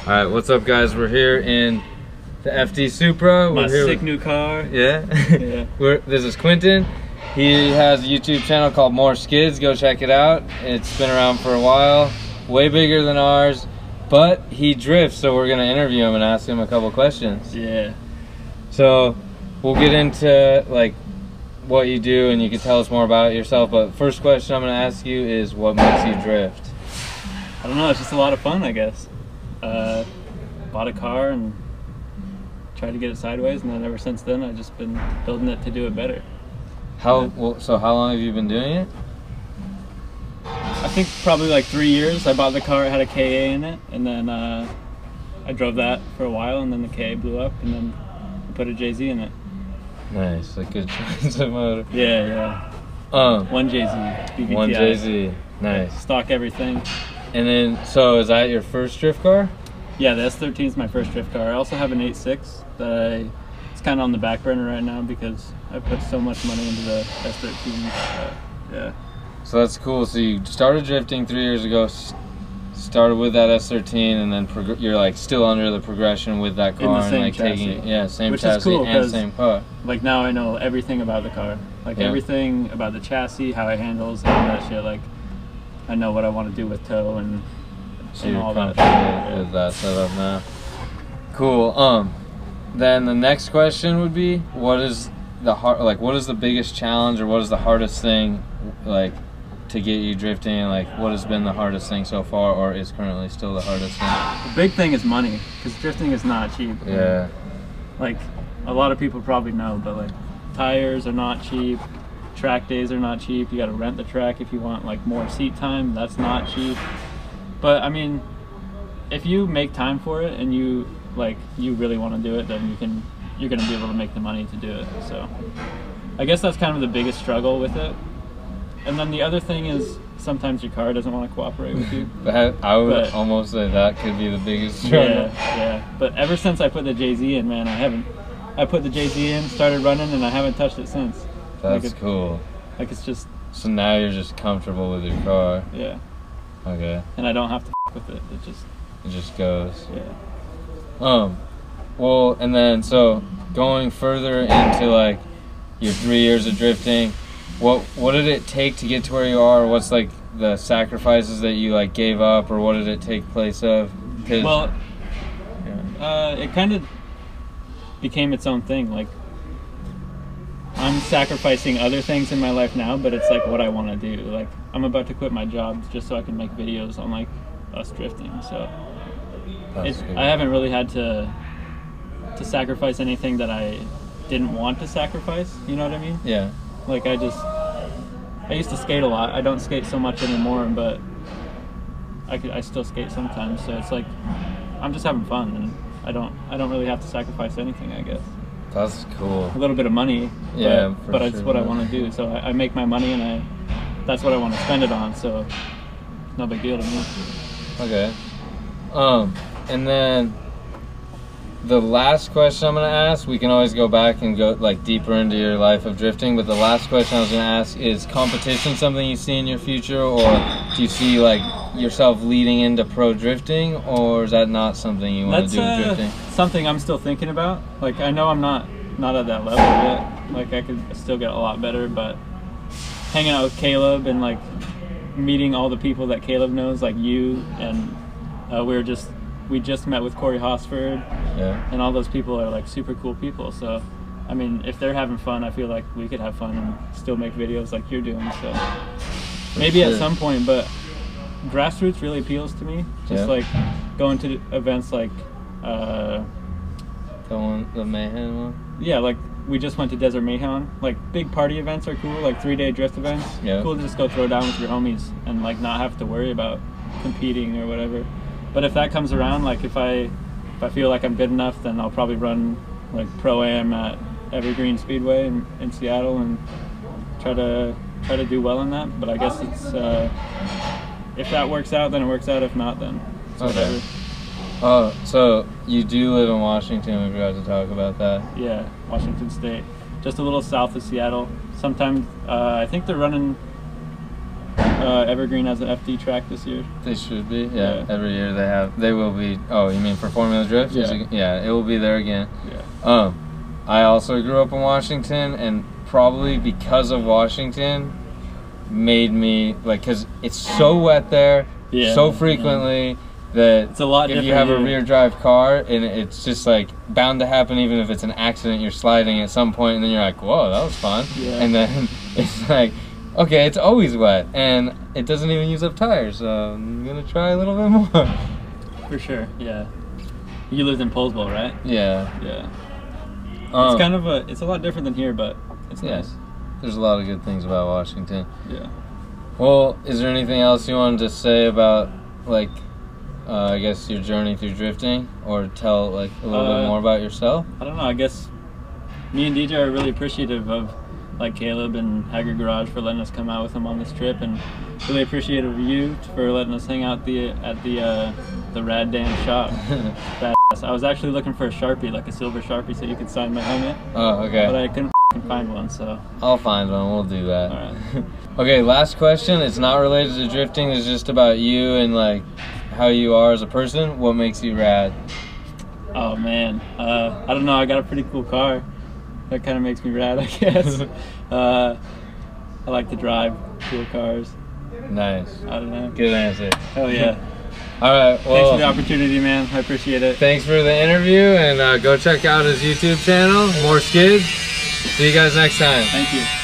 Alright, what's up guys? We're here in the FD Supra. My sick new car. Yeah? Yeah. This is Quentin. He has a YouTube channel called More Skids. Go check it out. It's been around for a while. Way bigger than ours. But he drifts, so we're going to interview him and ask him a couple questions. Yeah. So we'll get into like what you do and you can tell us more about yourself. But first question I'm going to ask you is what makes you drift? I don't know. It's just a lot of fun, I guess. Bought a car and tried to get it sideways, and then ever since then I've just been building it to do it better. So how long have you been doing it? I think probably like 3 years. I bought the car, it had a KA in it, and then I drove that for a while, and then the KA blew up, and then I put a JZ in it. Nice, a good choice of motor. Yeah. One JZ, BBTI. One JZ, nice. Stock everything. And then, so is that your first drift car? Yeah, the S13 is my first drift car. I also have an 8.6 that it's kind of on the back burner right now because I put so much money into the S13. Yeah. So that's cool. So you started drifting 3 years ago, started with that S13, and then you're like still under the progression with that car. In the same and like chassis. taking it, yeah, same Which chassis is cool, and same car. Like now I know everything about the car. Like everything about the chassis, how it handles, and all that shit. Like I know what I want to do with tow and all that. With that setup now. Cool. Then the next question would be, what is the biggest challenge, or what is the hardest thing like to get you drifting? Like what has been the hardest thing so far, or is currently still the hardest thing? The big thing is money, because drifting is not cheap. Yeah. Like a lot of people probably know, but like tires are not cheap. Track days are not cheap. You got to rent the track if you want like more seat time. That's not cheap. But I mean, if you make time for it and you really want to do it, then you're gonna be able to make the money to do it. So I guess that's kind of the biggest struggle with it. And then the other thing is sometimes your car doesn't want to cooperate with you. I would almost say that could be the biggest struggle. Yeah. But ever since I put the JZ in, man, I put the JZ in, started running, and I haven't touched it since. That's cool. Like it's just. So now you're just comfortable with your car. Yeah. Okay. And I don't have to with it. It just goes. Yeah. Well, and then so going further into like your 3 years of drifting, what did it take to get to where you are? What's like the sacrifices that you like gave up, or what did it take place of? Well, it kind of became its own thing. Like I'm sacrificing other things in my life now, but it's like what I want to do. Like I'm about to quit my job just so I can make videos on like us drifting. So I haven't really had to sacrifice anything that I didn't want to sacrifice. You know what I mean? Yeah. Like I used to skate a lot. I don't skate so much anymore, but I still skate sometimes. So it's like I'm just having fun, and I don't really have to sacrifice anything, I guess. That's cool. A little bit of money, but it's what I want to do. So I make my money, and that's what I want to spend it on. So no big deal to me. Okay. And then the last question I'm gonna ask, we can always go back and go like deeper into your life of drifting, but the last question I was gonna ask is competition something you see in your future, or do you see like yourself leading into pro drifting, or is that not something you want to do with drifting? Something I'm still thinking about. Like I know I'm not at that level yet. Like I could still get a lot better, but hanging out with Caleb and like meeting all the people that Caleb knows, like you, and we just met with Corey Hosford, and all those people are like super cool people. So I mean, if they're having fun, I feel like we could have fun and still make videos like you're doing. So maybe at some point, but grassroots really appeals to me. Just like going to events like the Mayhem one. Yeah, like we just went to Desert Mayhem. Like big party events are cool, like 3-day drift events. Cool to just go throw down with your homies and like not have to worry about competing or whatever. But if that comes around, like if I feel like I'm good enough, then I'll probably run like Pro-Am at Evergreen Speedway in Seattle and try to do well in that. But I guess it's if that works out, then it works out. If not, then it's whatever. Oh, so you do live in Washington? We forgot to talk about that. Yeah, Washington State, just a little south of Seattle. Sometimes I think they're running Evergreen has an FD track this year. They should be. Yeah. Every year they have. They will be. Oh, you mean for Formula Drift? Yeah. Yeah. It will be there again. Yeah. I also grew up in Washington, and probably because of Washington, made me like, cause it's so wet there, so frequently. That it's a lot if you have a rear drive car and it's just like bound to happen, even if it's an accident, you're sliding at some point and then you're like, whoa, that was fun. Yeah. And then it's like, okay, it's always wet and it doesn't even use up tires, so I'm gonna try a little bit more. For sure, yeah. You lived in Poulsbo, right? Yeah. Yeah. It's kind of it's a lot different than here, but it's nice. There's a lot of good things about Washington. Yeah. Well, is there anything else you wanted to say about, like, I guess your journey through drifting, or tell like a little bit more about yourself? I don't know. I guess me and DJ are really appreciative of like Caleb and Hager Garage for letting us come out with him on this trip, and really appreciative of you for letting us hang out at the RADGEN shop. Badass. I was actually looking for a Sharpie, like a silver Sharpie, so you could sign my helmet. Oh, okay. But I couldn't find one, so I'll find one. We'll do that. All right. Okay, last question. It's not related to drifting. It's just about you and like how you are as a person. What makes you rad? Oh man, I don't know. I got a pretty cool car. That kind of makes me rad, I guess. I like to drive cool cars. Nice. I don't know. Good answer. Hell yeah. All right. Well, thanks for the opportunity, man. I appreciate it. Thanks for the interview, and go check out his YouTube channel. More Skids. See you guys next time. Thank you.